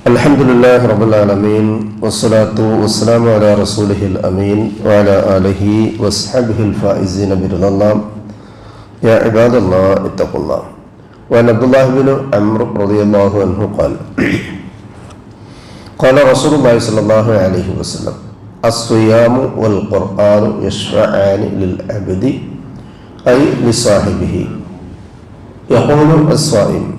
Alhamdulillah Rabbil Alamin, wassalatu wassalamu ala rasulihil amin wa ala alihi wa ashabihi al-faizina biridallah. Ya ibadallah ittaqullah. Wa an Abdullah bin Amr radiyallahu anhu qala Rasulullah sallallahu alaihi wasallam as-siyamu wal qur'anu yashfa'ani lil abdi ay li sahibihi yaqulu as-sa'im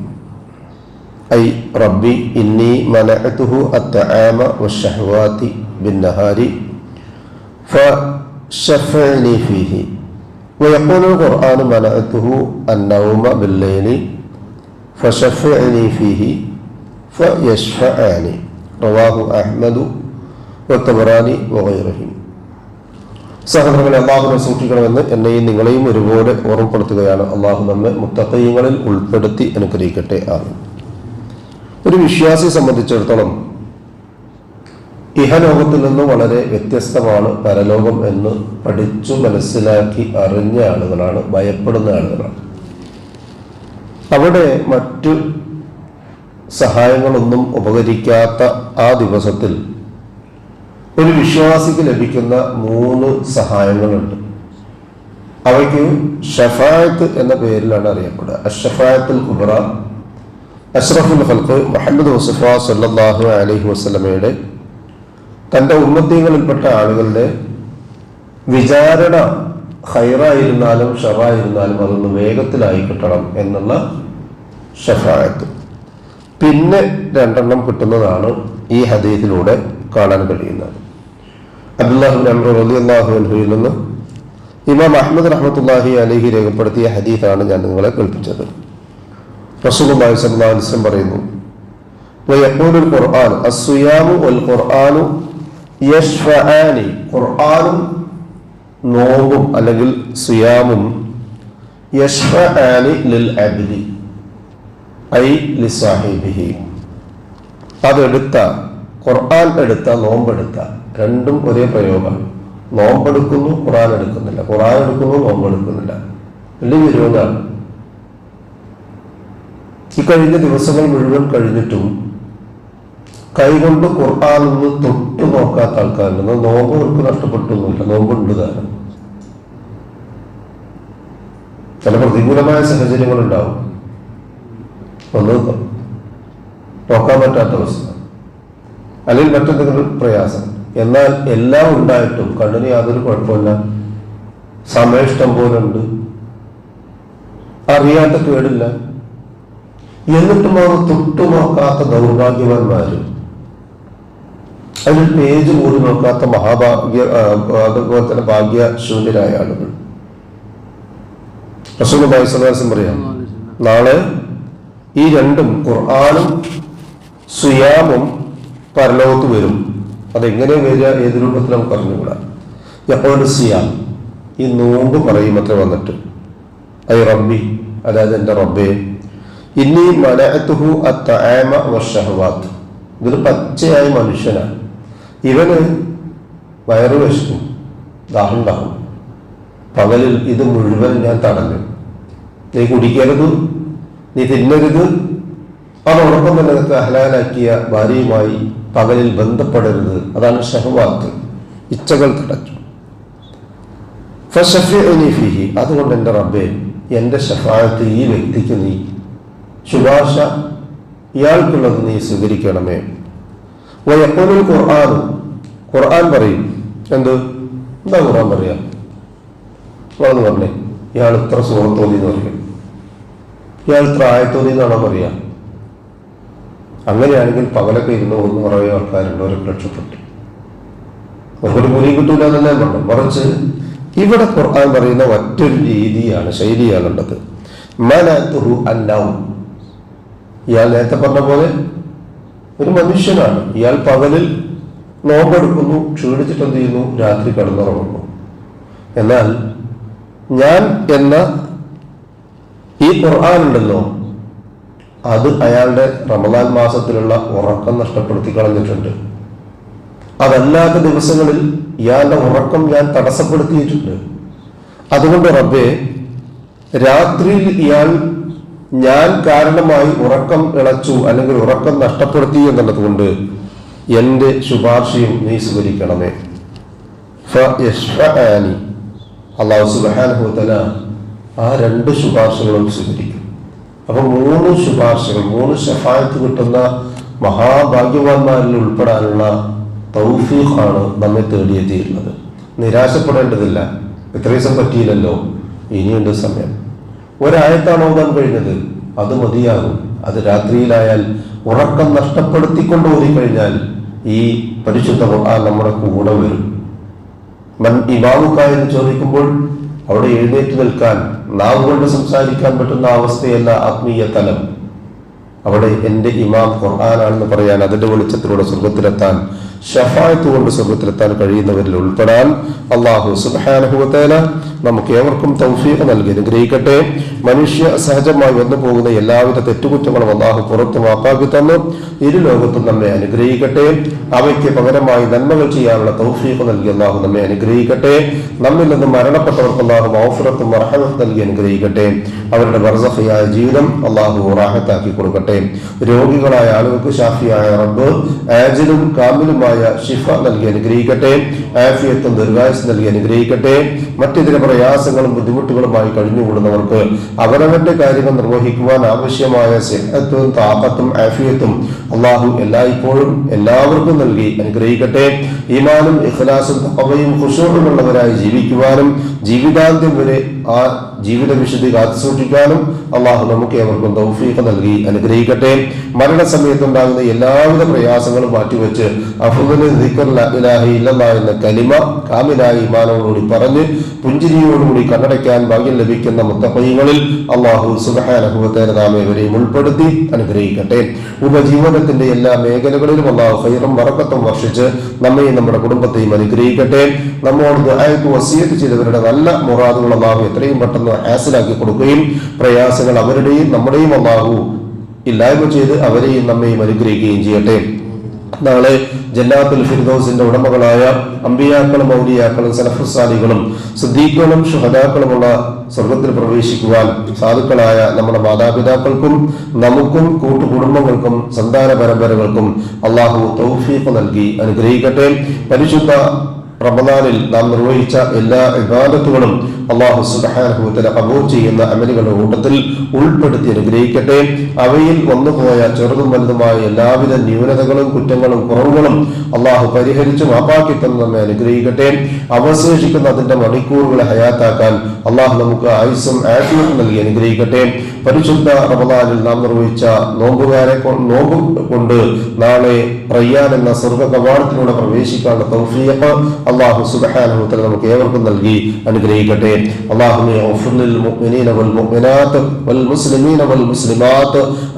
ay Rabbi inni mana'tuhu at-ta'ama wash-shahawati bin-nahari fa shafa'ni fihi wa yaqulu al-Qur'anu mana'tuhu an-nawma bil-layli fa shafa'ni fihi fa yashfa'ani rawahu Ahmad wa Tabarani wa ghayruhum. സഹോദരങ്ങളെ, അള്ളാഹുവിനെ സൂക്ഷിക്കണമെന്ന് എന്നെയും നിങ്ങളെയും ഒരുപോലെ ഓർമ്മപ്പെടുത്തുകയാണ്. അള്ളാഹു നമ്മെ മുത്തഖീങ്ങളിൽ ഉൾപ്പെടുത്തി അനുഗ്രഹിക്കട്ടെ. ആമീൻ. ഒരു വിശ്വാസിയെ സംബന്ധിച്ചിടത്തോളം ഇഹലോകത്തിൽ നിന്ന് വളരെ വ്യത്യസ്തമാണ് പരലോകം എന്ന് പഠിച്ചു മനസ്സിലാക്കി അറിഞ്ഞ ആളുകളാണ്, ഭയപ്പെടുന്ന ആളുകളാണ്. അവിടെ മറ്റു സഹായങ്ങളൊന്നും ഉപകരിക്കാത്ത ആ ദിവസത്തിൽ ഒരു വിശ്വാസിക്ക് ലഭിക്കുന്ന 3 സഹായങ്ങളുണ്ട്. അവയ്ക്ക് ഷഫാഅത്ത് എന്ന പേരിലാണ് അറിയപ്പെടുക. അഷ്ഷഫാഅത്തുൽ കുബ്ര, അഷ്റഫുൽ ഖൽഖ് മുഹമ്മദ് മുസ്തഫ സല്ലല്ലാഹു അലൈഹി വസല്ലമയുടെ തൻ്റെ ഉമ്മത്തികളിൽപ്പെട്ട ആളുകളുടെ വിചാരണ ഖൈറായിരുന്നാലും ഷറായിരുന്നാലും അതൊന്ന് വേഗത്തിലായി കിട്ടണം എന്നുള്ള ഷഫാഅത്ത്. പിന്നെ 2 കിട്ടുന്നതാണ് ഈ ഹദീസിലൂടെ കാണാൻ കഴിയുന്നത്. അബ്ദുല്ലാഹ് ഇബ്നു അംർ റളിയല്ലാഹു അൻഹുവിൽ നിന്ന് ഇമാം അഹ്മദ് റഹ്മത്തുള്ളാഹി അലൈഹി രേഖപ്പെടുത്തിയ ഹദീസാണ് ഞാൻ നിങ്ങളെ കേൾപ്പിച്ചത്. റസൂലുള്ളാഹി സ്വല്ലല്ലാഹു അലൈഹി വസല്ലം പറയുന്നു, വയഖൂലുൽ ഖുർആൻ അസ്സിയാമു വൽ ഖുർആനു യശ്ഫഅനി, ഖുർആനും നോമ്പും അല്ലെങ്കിൽ സിയാമും യശ്ഫഅനി ലിൽ അബ്ദി ഐ ലിസാഹിബിഹി. അതെടുത്ത ഖുർആൻ എടുത്ത നോമ്പെടുത്ത രണ്ടും ഒരേ പ്രയോഗമാണ്. നോമ്പെടുക്കുന്നു, ഖുർആൻ എടുക്കുന്നില്ല, ഖുർആൻ എടുക്കുന്നു, നോമ്പെടുക്കുന്നില്ല. വലിയ വിരോധമാണ്. ഈ കഴിഞ്ഞ ദിവസങ്ങൾ മുഴുവൻ കഴിഞ്ഞിട്ടും കൈകൊണ്ട് ഖുർആൻ ഒന്ന് തൊട്ടു നോക്കാത്ത ആൾക്കാരുണ്ട്. നോമ്പ് അവർക്ക് നഷ്ടപ്പെട്ടൊന്നുമില്ല, നോമ്പുണ്ട് താനും. ചില പ്രതികൂലമായ സാഹചര്യങ്ങൾ ഉണ്ടാവും, ഒന്ന് നോക്കാൻ പറ്റാത്ത അവസ്ഥ, അല്ലെങ്കിൽ മറ്റെന്തെങ്കിലും പ്രയാസം. എന്നാൽ എല്ലാം ഉണ്ടായിട്ടും കണ്ണിന് യാതൊരു കുഴപ്പമില്ല, സമയം പോലെ ഉണ്ട്, അറിയാത്ത കേടില്ല, എന്നിട്ടും അവർ തൊട്ടു നോക്കാത്ത ദൗർഭാഗ്യവാന്മാര്, അതിൽ പേജ് കൂടി നോക്കാത്ത അതുപോലെ തന്നെ ഭാഗ്യശൂന്യരായ ആളുകൾ. റസൂലുള്ളാഹി സ്വല്ലല്ലാഹു അലൈഹി വസല്ലം പറയാം, നാളെ ഈ 2 ഖുർആനും സിയാമും പരലോകത്ത് വരും. അതെങ്ങനെ വരിക, ഏത് രൂപത്തിൽ നമുക്ക് അറിഞ്ഞുകൂടാ. യഖൂലു സിയാം, ഈ നോമ്പ് പറയും അത്ര വന്നിട്ട്, ഐ റബ്ബി, അതായത് എൻ്റെ റബ്ബേ, ഇന്നി മനഅതുഹു അത്അമ വശഹവാത്ത്. ഇതൊരു പച്ചയായ മനുഷ്യനാണ്, ഇവന് വയറ് വിശക്കും, ദാഹം ദാഹം. പകലിൽ ഇത് മുഴുവൻ ഞാൻ തടഞ്ഞു. നീ കുടിക്കരുത്, നീ തിന്നരുത്, അതോടൊപ്പം തന്നെ നിനക്ക് ഹലാലാക്കിയ ഭാര്യയുമായി പകലിൽ ബന്ധപ്പെടരുത്. അതാണ് ഷഹവാത്ത്, ഇച്ഛകൾ തടഞ്ഞു. ഫശഫിഉനി ഫീഹി, അതുകൊണ്ട് എൻ്റെ റബ്ബേ, എൻ്റെ ഷഫാഅത്ത് ഈ വ്യക്തിക്ക് നീ ശുപാർശ, ഇയാൾക്കുള്ളത് നീ സ്വീകരിക്കണമേ. വയഖൂലുൽ ഖുർആൻ, ഖുർആൻ പറയും. എന്താ ഖുർആൻ പറയാ? വളർന്നു പറഞ്ഞേ, ഇയാൾ ഇത്ര സൂറത്തോതി എന്ന് പറയും, ഇയാൾ ഇത്ര ആയത്തോതി എന്നാണോ പറയാ? അങ്ങനെയാണെങ്കിൽ പകലൊക്കെ ഇരുന്ന് ഒന്ന് കുറേ ആൾക്കാരുണ്ട്, അവരൊക്കെ രക്ഷപ്പെട്ടു, ഒരു കൂലിയും കിട്ടൂല എന്നല്ലേ പറഞ്ഞു. മറിച്ച് ഇവിടെ ഖുർആൻ പറയുന്ന മറ്റൊരു രീതിയാണ്, ശൈലിയാണുള്ളത്. മനഅതുഹു അന്നൗം, ഇയാൾ നേരത്തെ പറഞ്ഞ പോലെ ഒരു മനുഷ്യനാണ്. ഇയാൾ പകലിൽ നോമ്പെടുക്കുന്നു, ക്ഷീണിച്ചിട്ട് എന്ത് ചെയ്യുന്നു, രാത്രി കിടന്നുറങ്ങുന്നു. എന്നാൽ ഞാൻ എന്ന ഈ ഖുർആൻ ഉണ്ടല്ലോ, അത് അയാളുടെ റമദാൻ മാസത്തിലുള്ള ഉറക്കം നഷ്ടപ്പെടുത്തി കളഞ്ഞിട്ടുണ്ട്. അതല്ലാത്ത ദിവസങ്ങളിൽ ഇയാളുടെ ഉറക്കം ഞാൻ തടസ്സപ്പെടുത്തിയിട്ടുണ്ട്. അതുകൊണ്ട് റബ്ബേ, രാത്രിയിൽ ഇയാൾ ഞാൻ കാരണമായി ഉറക്കം ഇളച്ചു അല്ലെങ്കിൽ ഉറക്കം നഷ്ടപ്പെടുത്തി എന്നുള്ളത് കൊണ്ട് എൻ്റെ ശുപാർശയും നീ സ്വീകരിക്കണമേ. അല്ലാഹു സുബ്ഹാനഹു വ തആല ആ 2 ശുപാർശകളും സ്വീകരിക്കും. അപ്പൊ 3 ശുപാർശകൾ, 3 ശഫാഅത്ത് കിട്ടുന്ന മഹാഭാഗ്യവാന്മാരിൽ ഉൾപ്പെടാനുള്ള തൗഫീഖാണ് നമ്മെ തേടിയെത്തിയിട്ടുള്ളത്. നിരാശപ്പെടേണ്ടതില്ല. ഇത്ര ദിവസം പറ്റിയില്ലല്ലോ, ഇനിയുണ്ട് സമയം. ഒരായത്താണ് ഓതാൻ കഴിഞ്ഞത്, അത് മതിയാകും. അത് രാത്രിയിലായാൽ ഉറക്കം നഷ്ടപ്പെടുത്തിക്കൊണ്ട് ഓതിക്കഴിഞ്ഞാൽ ഈ പരിശുദ്ധ ഖുർആൻ നമ്മുടെ കൂടെ വരും. ഇമാമുക്കായെന്ന് ചോദിക്കുമ്പോൾ അവിടെ എഴുന്നേറ്റ് നിൽക്കാൻ, നാവ് കൊണ്ട് സംസാരിക്കാൻ പറ്റുന്ന അവസ്ഥയല്ല ആത്മീയ തലം. അവിടെ എൻ്റെ ഇമാം ഖുർആനാണെന്ന് പറയാൻ, അതിന്റെ വെളിച്ചത്തിലൂടെ സ്വർഗത്തിലെത്താൻ, ശഫാഅത്ത് കൊണ്ട് സ്വർഗത്തിലെത്താൻ കഴിയുന്നവരിൽ ഉൾപ്പെടാൻ അല്ലാഹു സുബ്ഹാനഹു വ തആല നമുക്ക് ഏവർക്കും തൗഫീഖ് നൽകി അനുഗ്രഹിക്കട്ടെ. മനുഷ്യ സഹജമായി വന്നു പോകുന്ന എല്ലാവിധ തെറ്റുകുറ്റങ്ങളും അല്ലാഹു പുറത്തു മാപ്പാക്കി തന്നു ഇരുലോകത്തും നമ്മെ അനുഗ്രഹിക്കട്ടെ. അവയ്ക്ക് പകരമായി നന്മകൾ ചെയ്യാനുള്ള തൗഫീഖ് നൽകി അല്ലാഹു നമ്മെ അനുഗ്രഹിക്കട്ടെ. നമ്മിൽ നിന്ന് മരണപ്പെട്ടവർക്ക് അല്ലാഹു മഗ്ഫിറത്തും റഹ്മത്തും നൽകി അനുഗ്രഹിക്കട്ടെ. അവരുടെ ബർസഖിയായ ജീവിതം അല്ലാഹു റാഹത്താക്കി കൊടുക്കട്ടെ. രോഗികളായ ആളുകൾക്ക് ഷാഫിയായ റബ്ബ് ആജിലും കാമിലുമായ ശിഫ നൽകി അനുഗ്രഹിക്കട്ടെ. ആഫിയത്തും ദീർഘായുസ്സും നൽകി അനുഗ്രഹിക്കട്ടെ. മറ്റെതിരെ പ്രയാസങ്ങളും ബുദ്ധിമുട്ടുകളുമായി കഴിഞ്ഞുകൂടുന്നവർക്ക് അവരവന്റെ കാര്യങ്ങൾ നിർവഹിക്കുവാൻ ആവശ്യമായ സിഹത്തും താഖത്തും ആഫിയത്തും അല്ലാഹു എല്ലായ്പ്പോഴും എല്ലാവർക്കും നൽകി അനുഗ്രഹിക്കട്ടെ. ഈമാനും ഇഖ്ലാസും തഖ്വയും ഖുശൂഉം ഉള്ളവരായി ജീവിക്കുവാനും ജീവിതാന്ത്യം വരെ ആ ജീവിത വിശുദ്ധി കാത്തുസൂക്ഷിക്കാനും അല്ലാഹു നമുക്ക് ഏവർക്കും തൗഫീഖ് നൽകി അനുഗ്രഹിക്കട്ടെ. മരണസമയത്തുണ്ടാകുന്ന എല്ലാവിധ പ്രയാസങ്ങളും മാറ്റിവെച്ച് അഫ്ളൽ ദിക്ർ ലാ ഇലാഹ ഇല്ലല്ലാഹ് എന്ന കലിമ കാമിലായ ഈമാനോടുകൂടി പറഞ്ഞ് പുഞ്ചിരിയോടുകൂടി കണ്ണടയ്ക്കാൻ ഭാഗ്യം ലഭിക്കുന്ന മുത്തഖീങ്ങളിൽ അല്ലാഹു സുബ്ഹാനഹു വ തആല നാം ഏവരെയും ഉൾപ്പെടുത്തി അനുഗ്രഹിക്കട്ടെ. ഉപജീവനത്തിന്റെ എല്ലാ മേഖലകളിലും അല്ലാഹു ഖൈറും ബറക്കത്തും വർഷിച്ച് നമ്മയും നമ്മുടെ കുടുംബത്തെയും അനുഗ്രഹിക്കട്ടെ. നമ്മോട് ദുആയ്ക്ക് വസിയത്ത് ചെയ്തവരുടെ നല്ല മുറാദുകൾ അല്ലാഹു എത്രയും പെട്ടെന്ന് ഹാസിലാക്കി കൊടുക്കുകയും പ്രയാസങ്ങൾ അവരുടെയും നമ്മുടെയും അല്ലാഹു ഇല്ലായ്മ ചെയ്ത് അവരെയും നമ്മയും അനുഗ്രഹിക്കുകയും ചെയ്യട്ടെ. നാളെ ജന്നാത്തുൽ ഫിർദൗസിന്റെ ഉടമകളായ അമ്പിയാക്കളും ഔലിയാക്കളും സലഫുസ് സാലിഹുകളും സിദ്ദീഖുകളും ശുഹദാക്കളുമുള്ള സ്വർഗത്തിൽ പ്രവേശിക്കുവാൻ സാധുക്കളായ നമ്മുടെ മാതാപിതാക്കൾക്കും നമുക്കും കൂട്ടുകുടുംബങ്ങൾക്കും സന്താന പരമ്പരകൾക്കും അല്ലാഹു തൗഫീഖ് നൽകി അനുഗ്രഹിക്കട്ടെ. പരിശുദ്ധ റമദാനിൽ നാം നിർവഹിച്ച എല്ലാ ഇബാദത്തുകളും അല്ലാഹു സുബ്ഹാനഹു വ തആല ഖബൂൽ ചെയ്യുന്ന അമലുകളുടെ കൂട്ടത്തിൽ ഉൾപ്പെടുത്തി അനുഗ്രഹിക്കട്ടെ. അവയിൽ വന്നുപോയ ചെറുതും വലുതുമായ എല്ലാവിധ ന്യൂനതകളും കുറ്റങ്ങളും കുറവുകളും അല്ലാഹു പരിഹരിച്ച് മാപ്പാക്കി തന്ന് നമ്മെ അനുഗ്രഹിക്കട്ടെ. അവശേഷിക്കുന്ന അതിന്റെ മണിക്കൂറുകളെ ഹയാത്താക്കാൻ അല്ലാഹു നമുക്ക് ആയുസ്സും ആഫിയത്തും നൽകി അനുഗ്രഹിക്കട്ടെ. പരിശുദ്ധ റമദാനിൽ നാം നിർവഹിച്ച നോമ്പ് കൊണ്ട് നാളെ റയ്യാൻ എന്ന സ്വർഗ്ഗ കവാടത്തിലൂടെ പ്രവേശിക്കാനുള്ള തൗഫീഖ് അല്ലാഹു സുബ്ഹാനഹു വ തആല നമുക്ക് ഏവർക്കും നൽകി അനുഗ്രഹിക്കട്ടെ. اللهم اغفر للمؤمنين والمؤمنات والمسلمين والمسلمات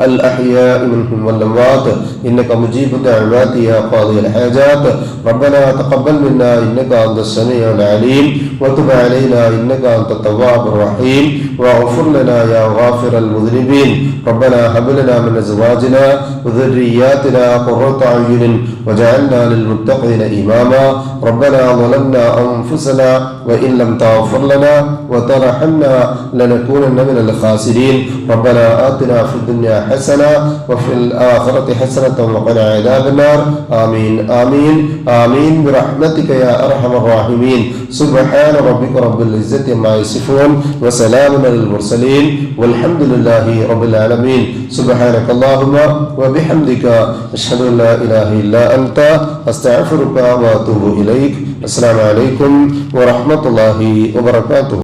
الأحياء منهم والأموات إنك مجيب الدعوات يا قاضي الحاجات. ربنا تقبل منا إنك أنت السميع العليم وتب علينا إنك أنت التواب الرحيم واغفر لنا يا غافر المذنبين. ربنا هب لنا من أزواجنا وذرياتنا قرة أعين وجعلنا للمتقين إماما. ربنا ظلمنا أنفسنا وإن لم تغفر لنا وترحمنا لنكونن من الخاسرين. ربنا آتنا في الدنيا حسنة وفي الآخرة حسنة وقنا عذاب النار. آمين آمين آمين برحمتك يا أرحم الراحمين. سبحان ربك رب العزة عما يصفون وسلام على المرسلين والحمد لله رب العالمين. سبحانك اللهم وبحمدك أشهد أن لا إله إلا أنت أستغفرك وأتوب إليك. السلام عليكم ورحمة الله وبركاته.